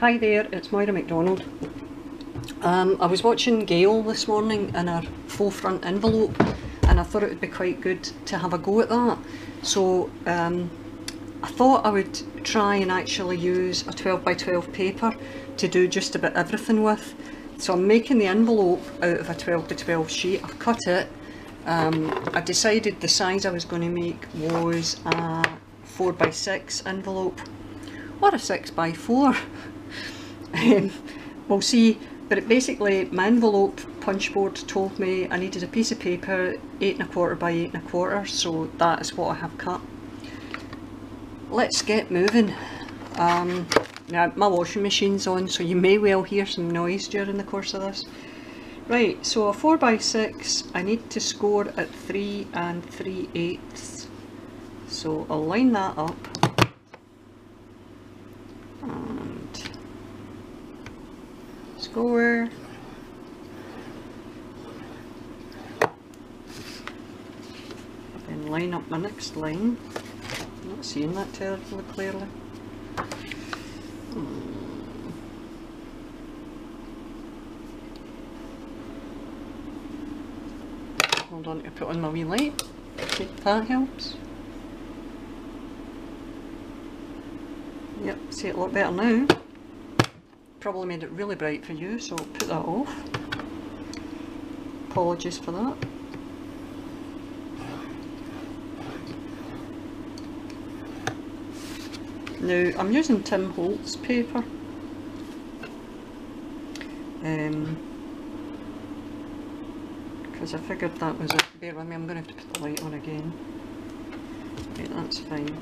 Hi there, it's Moira McDonald. I was watching Gayle this morning in her faux front envelope and I thought it would be quite good to have a go at that. So I thought I would try and actually use a 12 by 12 paper to do just about everything with. So I'm making the envelope out of a 12 by 12 sheet. I've cut it. I decided the size I was going to make was a 4 by 6 envelope or a 6 by 4. We'll see, but basically my envelope punch board told me I needed a piece of paper 8 1/4 by 8 1/4, so that is what I have cut. Let's get moving. Now my washing machine's on, so you may well hear some noise during the course of this. Right, so a 4 by 6 I need to score at 3 3/8, so I'll line that up and score. Then line up my next line. I'm not seeing that terribly clearly. Hold on to put on my wee light, see if that helps. Yep, see it a lot better now. Probably made it really bright for you, so I'll put that off. Apologies for that. Now I'm using Tim Holtz paper. Because I figured that was it. Bear with me, I'm going to have to put the light on again. Right, that's fine.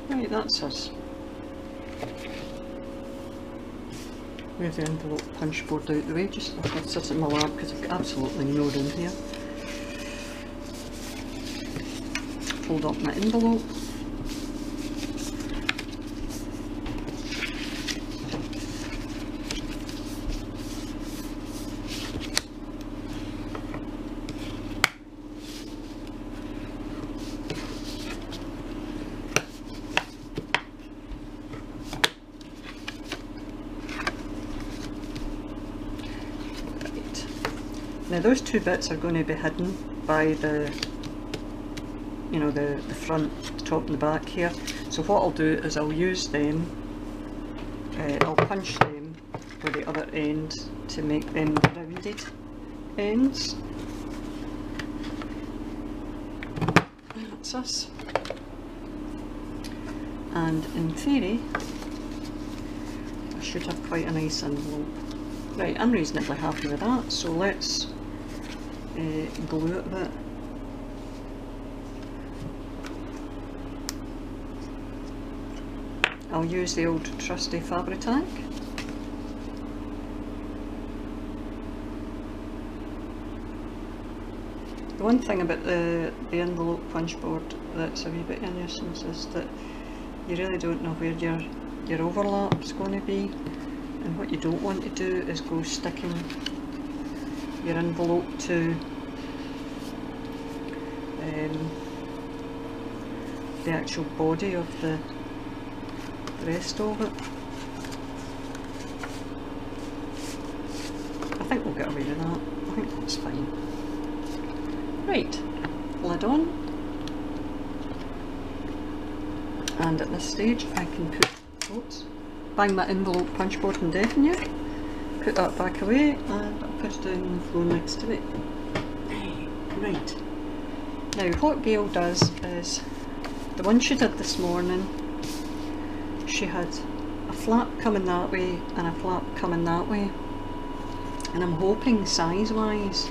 Right, that's us. Move the envelope punch board out the way, just I'll sit in my lap because I've got absolutely no room here. Fold up my envelope. Now those two bits are going to be hidden by the, you know, the front, the top and the back here. So what I'll do is I'll use them, I'll punch them for the other end to make them rounded ends. That's us. And in theory, I should have quite a nice envelope. Right, I'm reasonably happy with that, so let's glue it a bit. I'll use the old trusty Fabri-Tac. The one thing about the envelope punch board that's a wee bit of a nuisance is that you really don't know where your overlap's going to be, and what you don't want to do is go sticking your envelope to the actual body of the rest of it. I think we'll get away with that. I think that's fine. Right, lid on. And at this stage I can put, bang my envelope punch board and deafen you. Put that back away and I'll put it down on the floor next to it. Right. Now what Gayle does is, the one she did this morning, she had a flap coming that way and a flap coming that way, and I'm hoping size wise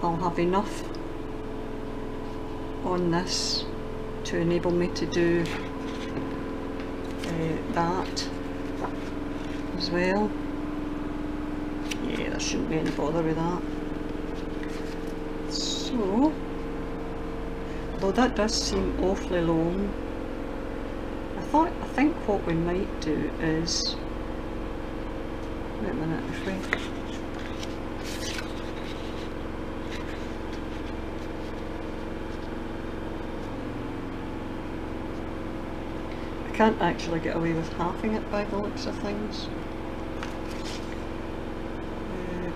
I'll have enough on this to enable me to do that as well. Yeah, there shouldn't be any bother with that. So, although that does seem awfully long, I think what we might do is, wait a minute, if we, I can't actually get away with halving it by the looks of things,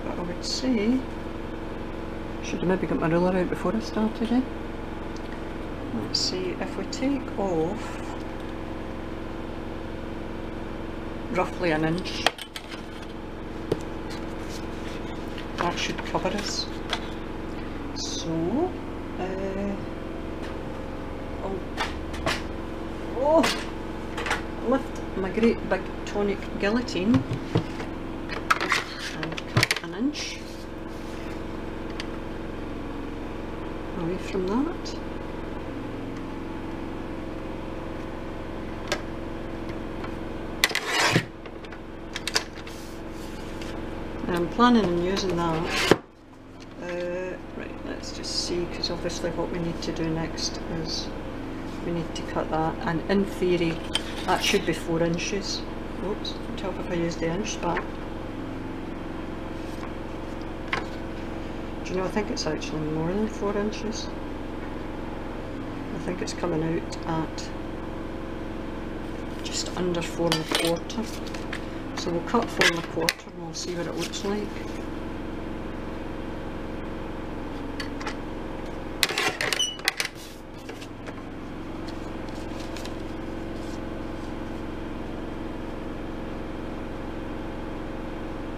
but I would say, should have maybe got my ruler out before I started, eh? Let's see, if we take off roughly an inch, that should cover us. So, lift my great big tonic guillotine and cut an inch away from that. I'm planning on using that. Right, let's just see, because obviously what we need to do next is we need to cut that, and in theory that should be 4 inches. Oops, can't help if I use the inch back. Do you know, I think it's actually more than 4 inches. I think it's coming out at just under 4 1/4. So we'll cut 4 1/4 and we'll see what it looks like.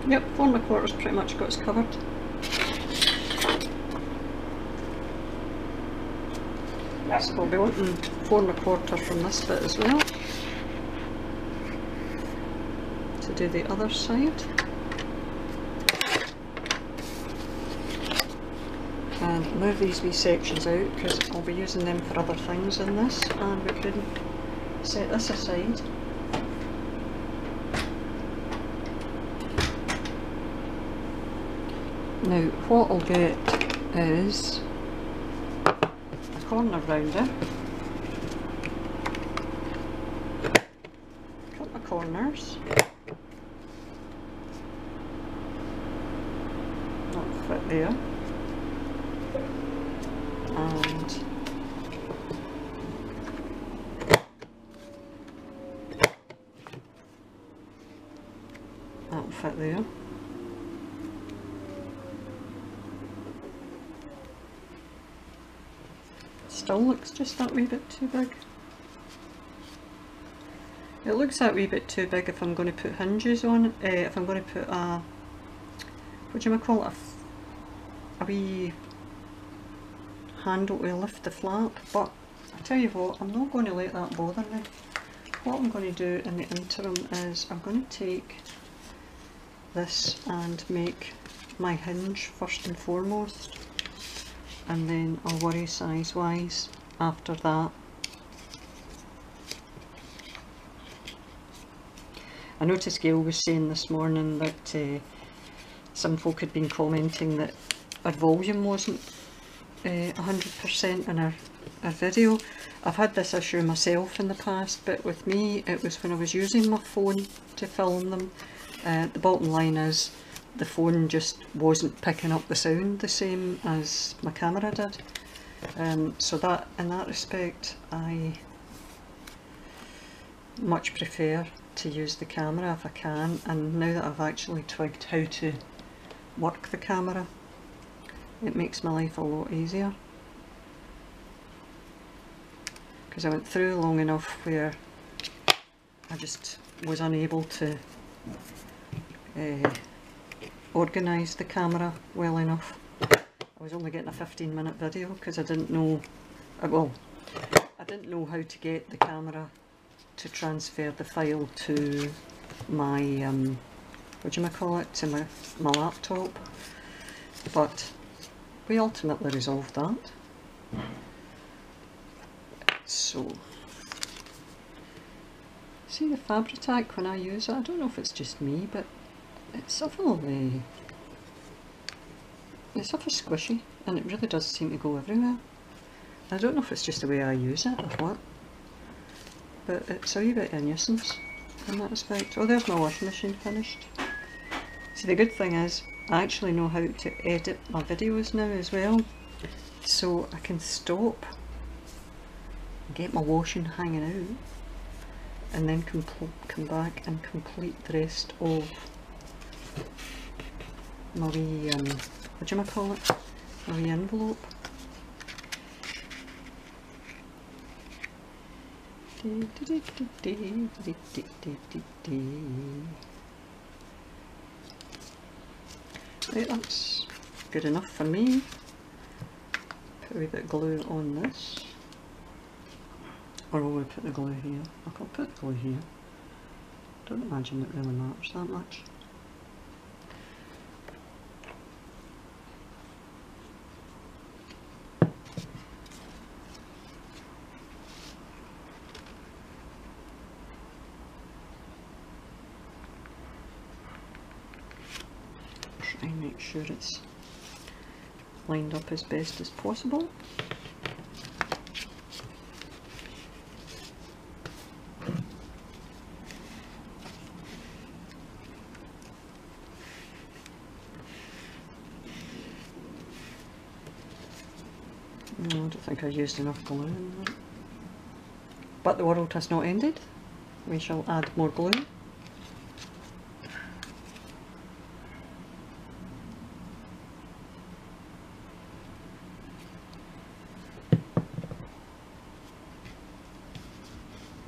Yep, 4 1/4's pretty much got us covered. So we'll be wanting 4 1/4 from this bit as well, to do the other side. And move these wee sections out because I'll be using them for other things in this, and we can set this aside. Now what I'll get is a corner rounder, cut my corners, that'll fit there, and that'll fit there. Still looks just that wee bit too big. It looks that wee bit too big if I'm going to put hinges on it, if I'm going to put a, what do you call it, a wee handle to lift the flap, but I tell you what, I'm not going to let that bother me. What I'm going to do in the interim is I'm going to take this and make my hinge first and foremost, and then I'll worry size wise after that. I noticed Gayle was saying this morning that some folk had been commenting that our volume wasn't 100% in our video. I've had this issue myself in the past, but with me it was when I was using my phone to film them. The bottom line is the phone just wasn't picking up the sound the same as my camera did. So that, in that respect, I much prefer to use the camera if I can, and now that I've actually twigged how to work the camera, it makes my life a lot easier. Because I went through long enough where I just was unable to organise the camera well enough. I was only getting a 15-minute video because I didn't know, well, I didn't know how to get the camera to transfer the file to my, what do you call it, to my laptop, but we ultimately resolved that. So, see the Fabri-Tac when I use it, I don't know if it's just me, but it's It's sort of squishy, and it really does seem to go everywhere. I don't know if it's just the way I use it or what, but it's a wee bit of a nuisance in that respect. Oh, there's my washing machine finished. See, the good thing is I actually know how to edit my videos now as well, so I can stop, get my washing hanging out, and then come back and complete the rest of my wee, what do you call it, my wee envelope. Right, that's good enough for me. Put a wee bit of glue on this. Or will we put the glue here? I can put the glue here. Don't imagine it really matters that much. Try and make sure it's lined up as best as possible. No, I don't think I used enough glue in that. But the world has not ended. We shall add more glue.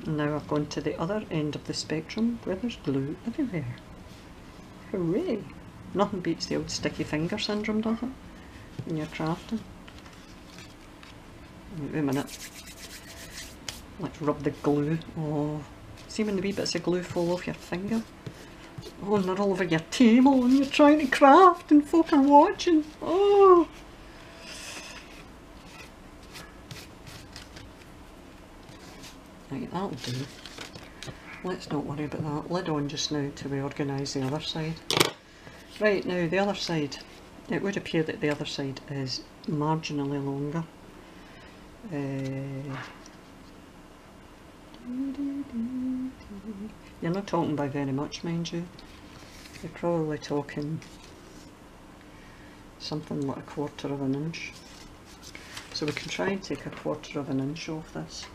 And now I've gone to the other end of the spectrum where there's glue everywhere. Hooray! Nothing beats the old sticky finger syndrome, does it? When you're crafting. Wait a minute. Let's rub the glue. Oh, see when the wee bits of glue fall off your finger? Oh, and they're all over your table and you're trying to craft and folk are watching. Oh! Right, that'll do. Let's not worry about that. Lid on just now to reorganise the other side. Right, now the other side. It would appear that the other side is marginally longer. You're not talking by very much, mind you. You're probably talking something like 1/4 of an inch. So we can try and take 1/4 of an inch off this.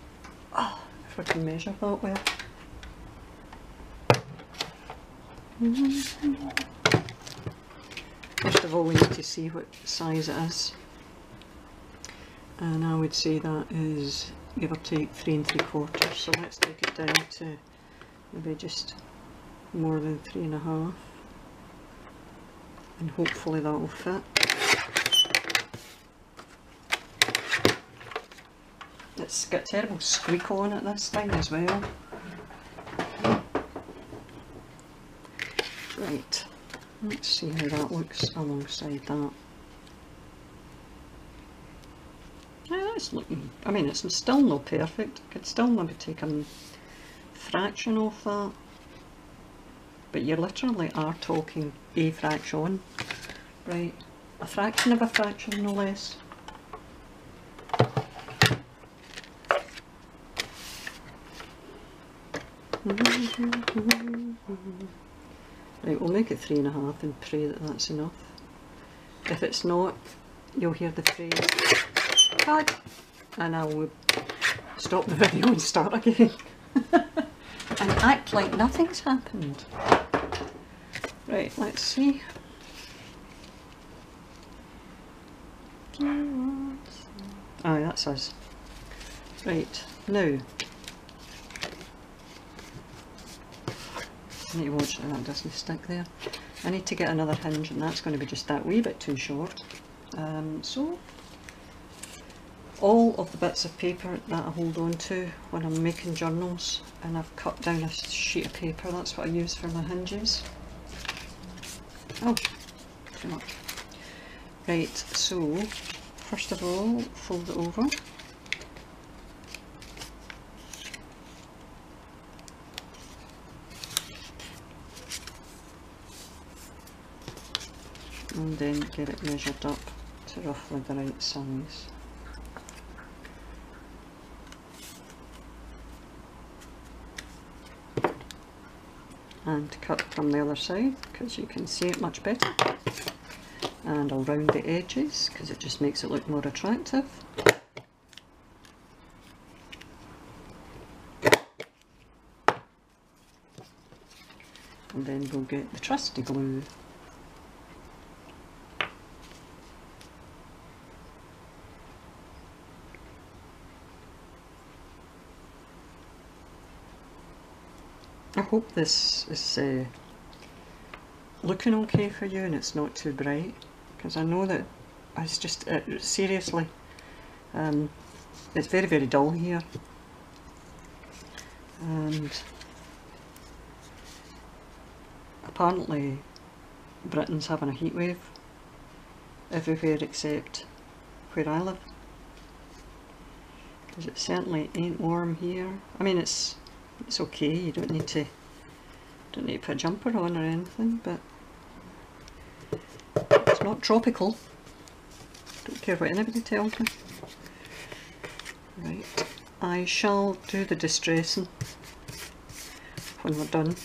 Oh, if we can measure that well. First of all, we need to see what size it is. And I would say that is, give or take, 3 3/4. So let's take it down to maybe just more than 3 1/2. And hopefully that will fit. It's got a terrible squeak on it, this thing as well. Right, let's see how that looks alongside that. Yeah, that's looking, I mean, it's still not perfect. I could still maybe take a fraction off that. But you literally are talking a fraction. Right, a fraction of a fraction, no less. Right, we'll make it 3 1/2 and pray that that's enough. If it's not, you'll hear the phrase cut, and I will stop the video and start again. And act like nothing's happened. Right, let's see. Aye, that's us. Right, now I need to watch that doesn't stick there. I need to get another hinge, and that's going to be just that wee bit too short. So all of the bits of paper that I hold on to when I'm making journals, and I've cut down a sheet of paper, that's what I use for my hinges. Oh, too much. Right, so first of all, fold it over. and then get it measured up to roughly the right size. And cut from the other side because you can see it much better. And I'll round the edges because it just makes it look more attractive. And then we'll get the trusty glue. I hope this is looking okay for you and it's not too bright, because I know that it's just, seriously, it's very, very dull here. And apparently Britain's having a heat wave everywhere except where I live, because it certainly ain't warm here. I mean, it's okay, you don't need to put a jumper on or anything, but it's not tropical. Don't care what anybody tells me. Right, I shall do the distressing when we're done.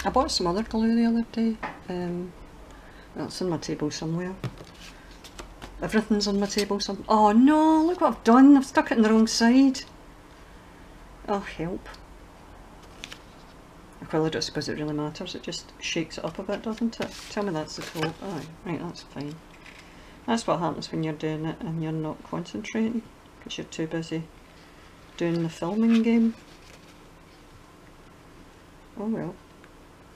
I bought some other glue the other day. Well, it's on my table somewhere. Everything's on my table somewhere. Oh no, look what I've done. I've stuck it on the wrong side. Oh, help. Well, I don't suppose it really matters. It just shakes it up a bit, doesn't it? Tell me that's the top. Oh, right, that's fine. That's what happens when you're doing it and you're not concentrating, because you're too busy doing the filming game. Oh well.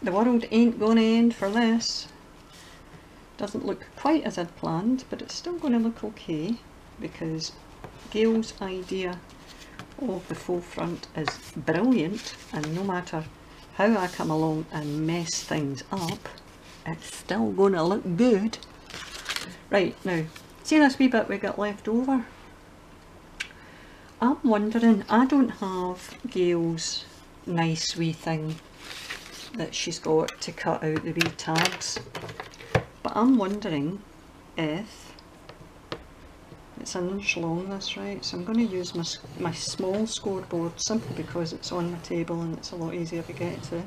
The world ain't gonna end for this. Doesn't look quite as I'd planned, but it's still gonna look okay, because Gayle's idea of the faux front is brilliant, and no matter how I come along and mess things up, it's still gonna look good. Right, now, see this wee bit we got left over? I'm wondering, I don't have Gayle's nice wee thing that she's got to cut out the wee tabs, but I'm wondering if it's an inch long, this, right? So I'm going to use my small scoreboard, simply because it's on my table and it's a lot easier to get to.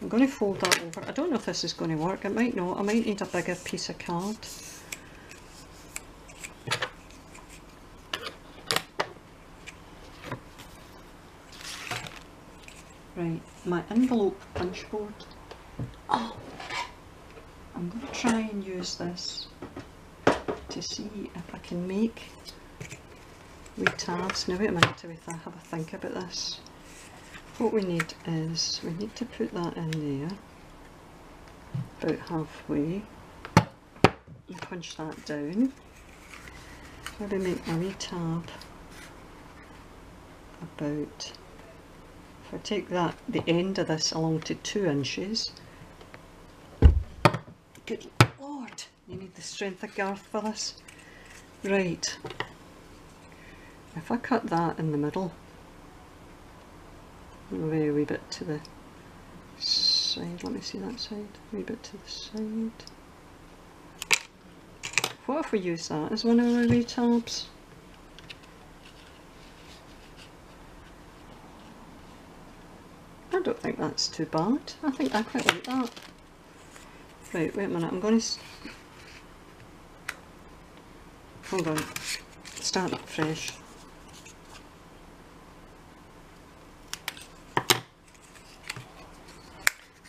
I'm going to fold that over. I don't know if this is going to work, it might not. I might need a bigger piece of card. Right, my envelope punch board. Oh, I'm going to try and use this to see if I can make wee tabs. Now wait a minute till I have a think about this. What we need is, we need to put that in there, about halfway, and punch that down. Maybe make my wee tab about, if I take that, the end of this along to 2 inches. Good Lord, you need the strength of Garth for this. Right, if I cut that in the middle, away a wee bit to the side, let me see that side, a wee bit to the side. What if we use that as one of our wee tabs? I don't think that's too bad. I think I quite like that. Right, wait a minute, I'm going to... Hold on, start fresh.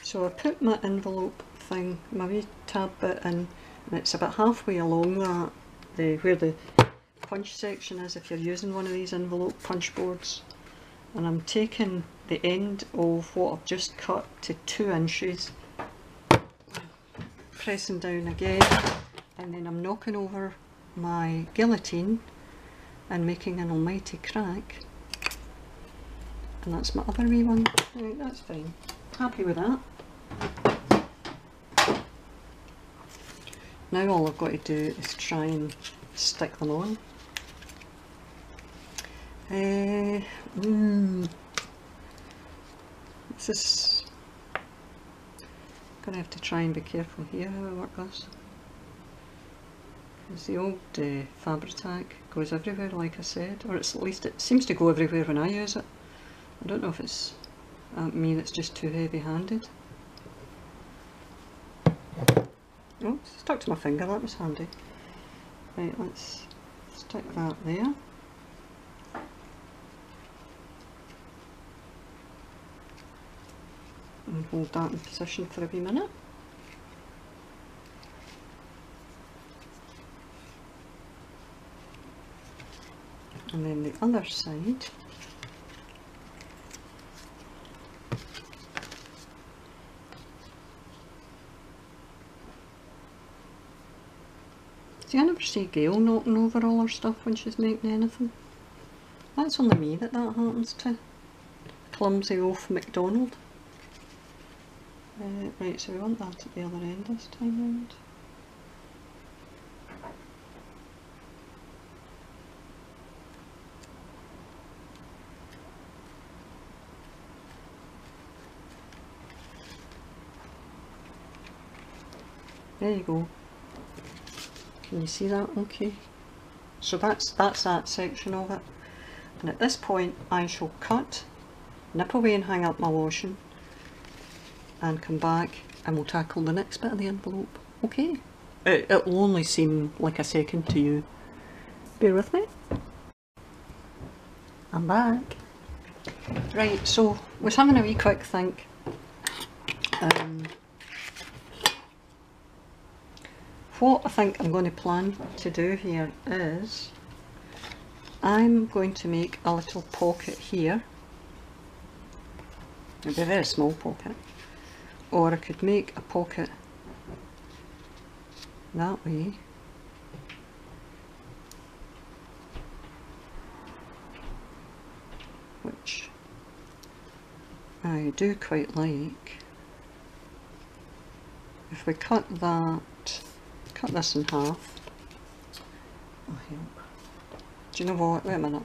So I put my envelope thing, my wee tab bit in, and it's about halfway along that, where the punch section is if you're using one of these envelope punch boards. And I'm taking the end of what I've just cut to 2 inches, pressing down again, and then I'm knocking over my guillotine and making an almighty crack. And that's my other wee one. Right, that's fine. Happy with that. Now all I've got to do is try and stick them on. This is gonna have to try and be careful here how I work this. Because the old Fabri-Tac goes everywhere, like I said, or it's, at least it seems to go everywhere when I use it. I don't know if it's me that's just too heavy-handed. Oh, stuck to my finger, that was handy. Right, let's stick that there. And hold that in position for a wee minute. And then the other side. See, I never see Gayle knocking over all her stuff when she's making anything. That's only me that happens to. Clumsy oaf McDonald. Right, so we want that at the other end this time round. There you go. Can you see that? Okay. So that's that section of it. And at this point I shall cut, nip away and hang up my washing, and come back and we'll tackle the next bit of the envelope. Okay. It'll only seem like a second to you. Bear with me. I'm back. Right, so was having a wee quick think. What I think I'm going to plan to do here is I'm going to make a little pocket here. It'll be a very small pocket. Or I could make a pocket that way. Which I do quite like. If we cut this in half. Oh, help. Do you know what? Wait a minute.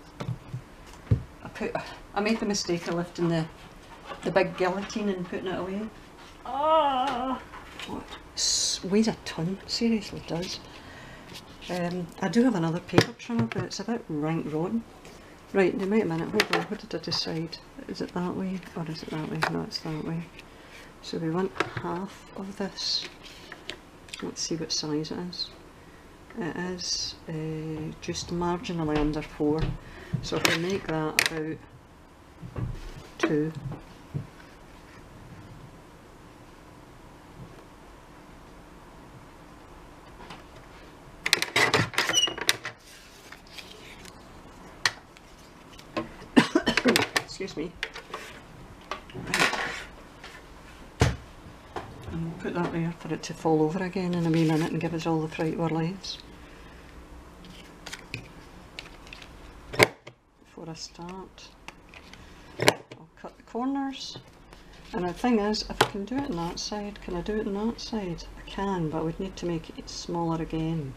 I made the mistake of lifting the big guillotine and putting it away. Ah! It weighs a ton. Seriously, it does. I do have another paper trimmer, but it's a bit rank rotten. Right, now wait a minute. Hold on. What did I decide? Is it that way or is it that way? No, it's that way. So we want half of this. Let's see what size it is. It is just marginally under 4. So if we make that about 2. Excuse me. And we'll put that there for it to fall over again in a wee minute and give us all the fright of our lives. Before I start, I'll cut the corners. And the thing is, if I can do it on that side, can I do it on that side? I can, but I would need to make it smaller again.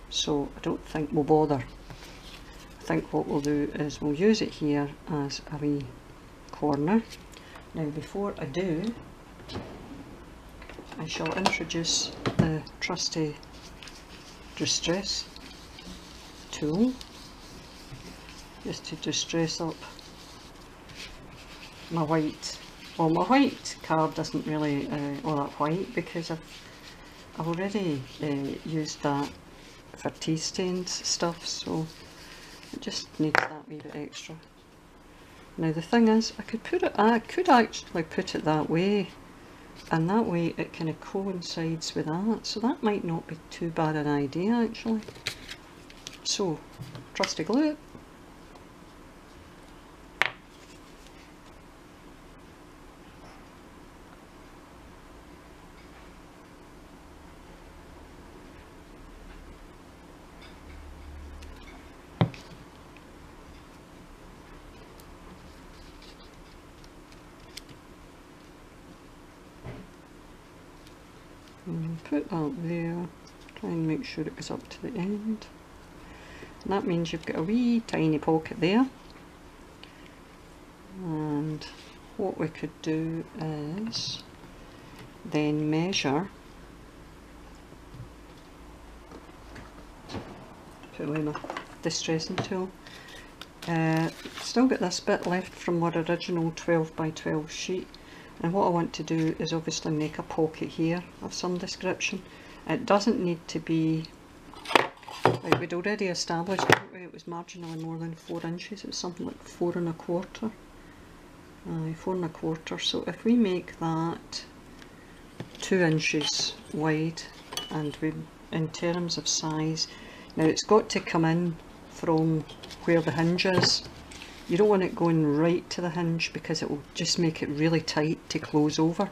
So I don't think we'll bother. I think what we'll do is we'll use it here as a wee corner. Now before I do, I shall introduce the trusty distress tool, just to distress up my white. Well, my white card isn't really all that white because I've already used that for tea stains stuff, so it just needs that wee bit extra. Now the thing is, I could actually put it that way, and that way it kind of coincides with that, so that might not be too bad an idea actually. So, trusty glue. And put that there, try and make sure it goes up to the end. And that means you've got a wee tiny pocket there. And what we could do is then measure, put away my distressing tool. Still got this bit left from our original 12 by 12 sheet, and what I want to do is obviously make a pocket here of some description. It doesn't need to be, like we'd already established, it was marginally more than 4 inches, it was something like 4 1/4. 4 1/4, so if we make that 2 inches wide, and we, in terms of size, now it's got to come in from where the hinge is. You don't want it going right to the hinge because it will just make it really tight to close over.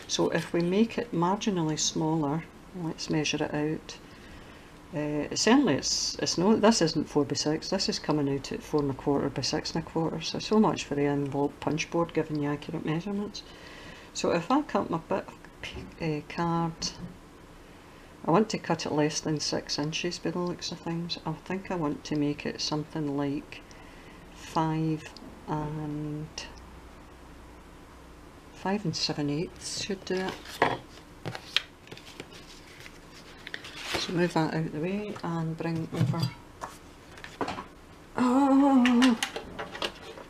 So if we make it marginally smaller, let's measure it out. Certainly it's not, this isn't 4 by 6, this is coming out at 4 1/4 by 6 1/4, so much for the envelope punch board giving you accurate measurements. So if I cut my bit of card, I want to cut it less than 6 inches by the looks of things. I think I want to make it something like 5 7/8 should do it. So move that out of the way and bring over. Oh,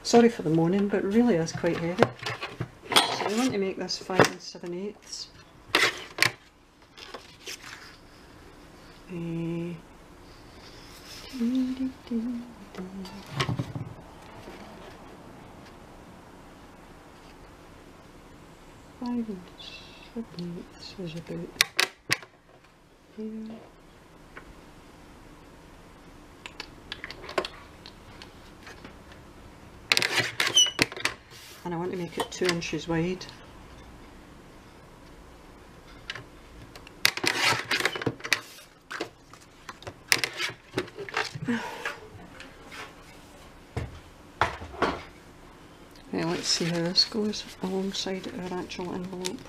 sorry for the moaning, but it really is quite heavy. So we want to make this 5 7/8. 5 7/8 is about here. And I want to make it 2 inches wide. Right, let's see how this goes alongside our actual envelope.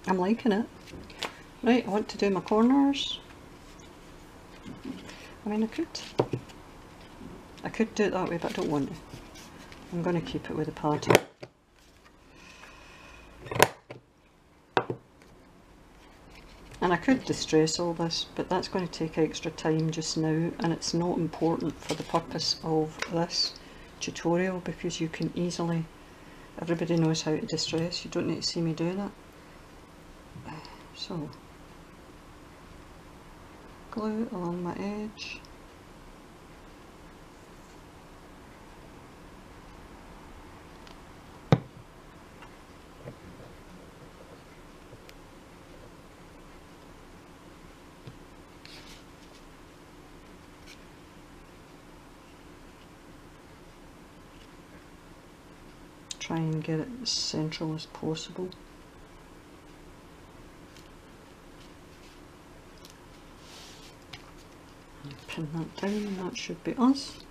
I'm liking it. Right, I want to do my corners. I mean, I could do it that way, but I don't want to. I'm going to keep it with the pattern. And I could distress all this, but that's going to take extra time just now, and it's not important for the purpose of this tutorial because you can easily, everybody knows how to distress, you don't need to see me do that. So, glue along my edge. Try and get it as central as possible. And pin that down, and that should be us.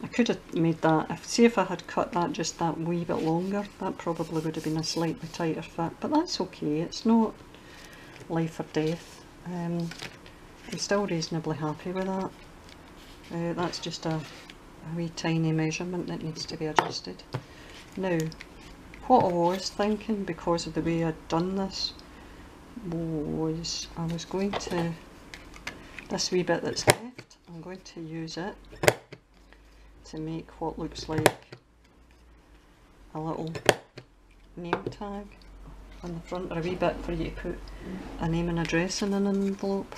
I could have made that, see if I had cut that just that wee bit longer, that probably would have been a slightly tighter fit, but that's okay, it's not life or death. I'm still reasonably happy with that. That's just a wee tiny measurement that needs to be adjusted. Now, what I was thinking, because of the way I'd done this, was I was going to, this wee bit that's left, I'm going to use it to make what looks like a little name tag on the front, or a wee bit for you to put a name and address in an envelope.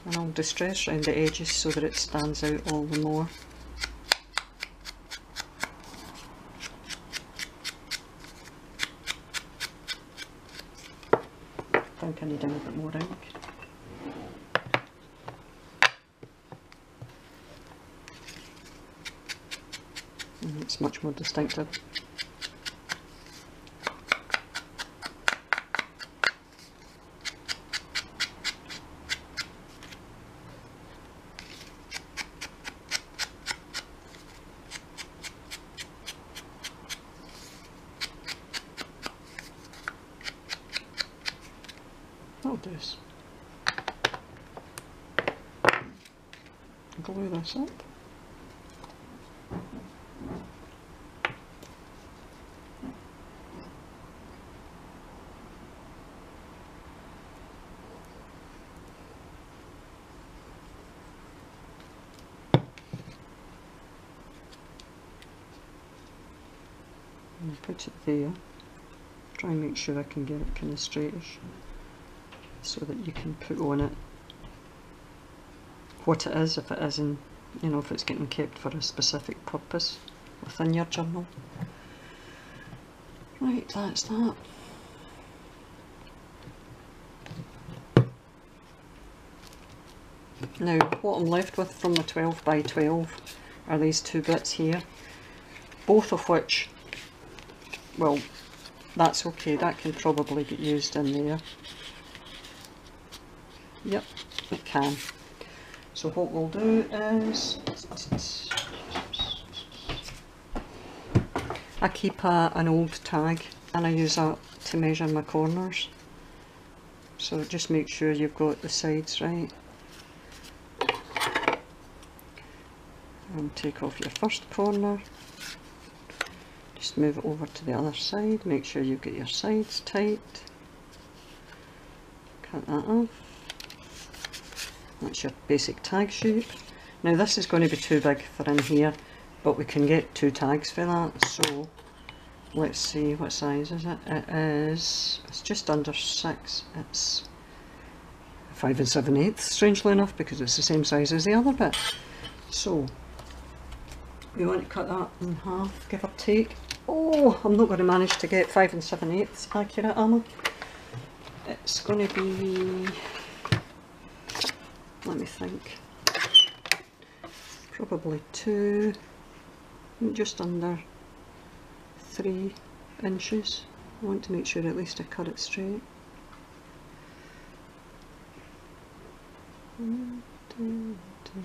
And I'll distress around the edges so that it stands out all the more. I think I need a little bit more ink. And it's much more distinctive. do is glue this up. And put it there. Try and make sure I can get it kind of straightish so that you can put on it what it is, if it isn't, you know, if it's getting kept for a specific purpose within your journal. Right, that's that. Now, what I'm left with from the 12 by 12 are these two bits here, both of which, well, that's okay, that can probably get used in there. Yep, it can. So what we'll do is, I keep an old tag and I use that to measure my corners. So just make sure you've got the sides right. And take off your first corner. Just move it over to the other side, make sure you get your sides tight. Cut that off. That's your basic tag shape. Now this is going to be too big for in here, but we can get 2 tags for that, so let's see, what size is it? It's just under 6, it's 5 7/8, strangely enough, because it's the same size as the other bit. So we want to cut that in half, give or take. Oh, I'm not going to manage to get 5 7/8 accurate, am I? It's going to be, let me think, probably 2, just under 3 inches. I want to make sure at least I cut it straight. 1, 2, 3.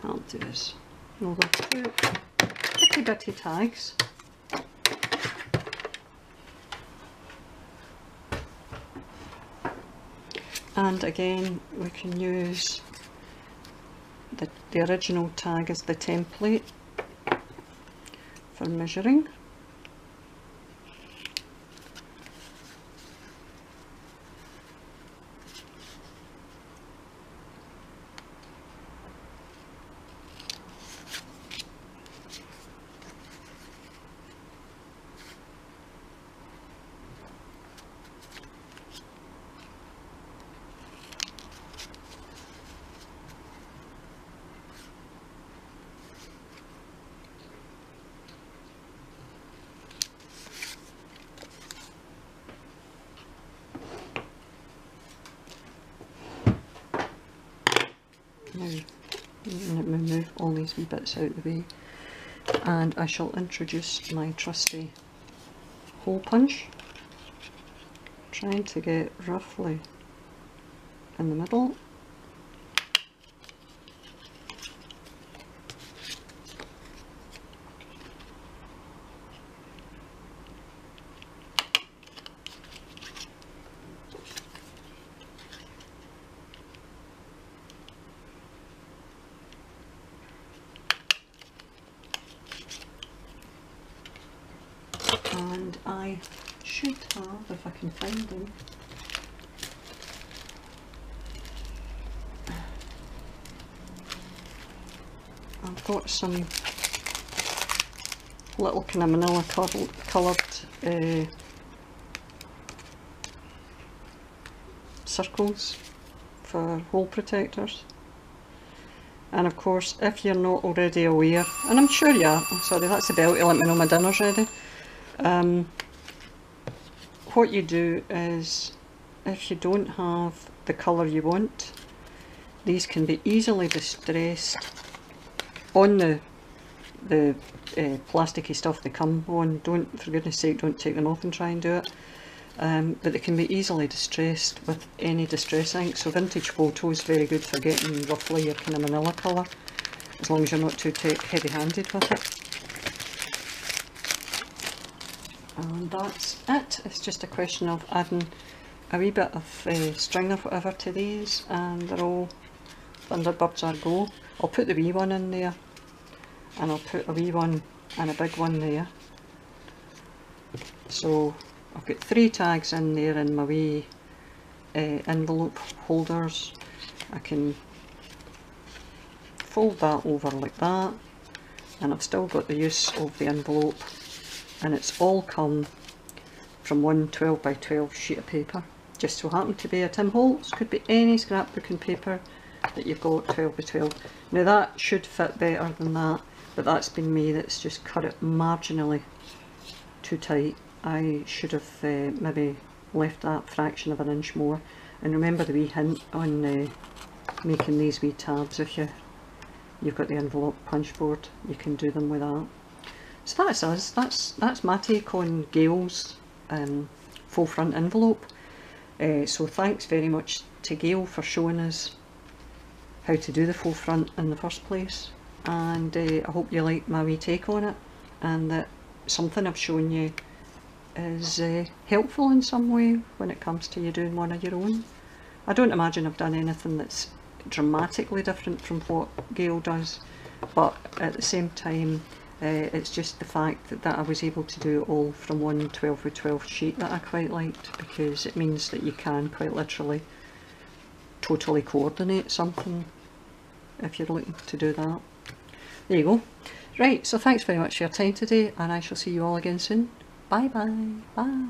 I'll do this. We'll go 2 itty bitty tags. And again, we can use the original tag as the template for measuring. Now, let me move all these wee bits out of the way, and I shall introduce my trusty hole punch, trying to get roughly in the middle. And I should have, if I can find them, I've got some little kind of manila coloured circles for hole protectors. And of course, if you're not already aware, and I'm sure you are, oh, sorry, that's the bell to let me know my dinner's ready. What you do is, if you don't have the colour you want, these can be easily distressed on the plasticky stuff they come on. Don't, for goodness sake, don't take them off and try and do it. But they can be easily distressed with any distress ink, so Vintage Photo is very good for getting roughly your kind of manila colour, as long as you're not too heavy handed with it. And that's it. It's just a question of adding a wee bit of string or whatever to these, and they're all Thunderbirds are go. I'll put the wee one in there, and I'll put a wee one and a big one there. So I've got 3 tags in there in my wee envelope holders. I can fold that over like that, and I've still got the use of the envelope, and it's all come from one 12 by 12 sheet of paper. Just so happened to be a Tim Holtz, could be any scrapbooking paper that you've got 12 by 12. Now that should fit better than that, but that's been me that's just cut it marginally too tight. I should have maybe left that fraction of an inch more. And remember the wee hint on making these wee tabs. If you've got the envelope punch board, you can do them with that. So that's us. That's my take on Gayle's faux front envelope. So thanks very much to Gayle for showing us how to do the faux front in the first place, and I hope you like my wee take on it, and that something I've shown you is helpful in some way when it comes to you doing one of your own. I don't imagine I've done anything that's dramatically different from what Gayle does, but at the same time it's just the fact that I was able to do it all from one 12 by 12 sheet that I quite liked, because it means that you can quite literally totally coordinate something if you're looking to do that. There you go. Right, so thanks very much for your time today, and I shall see you all again soon. Bye bye. Bye.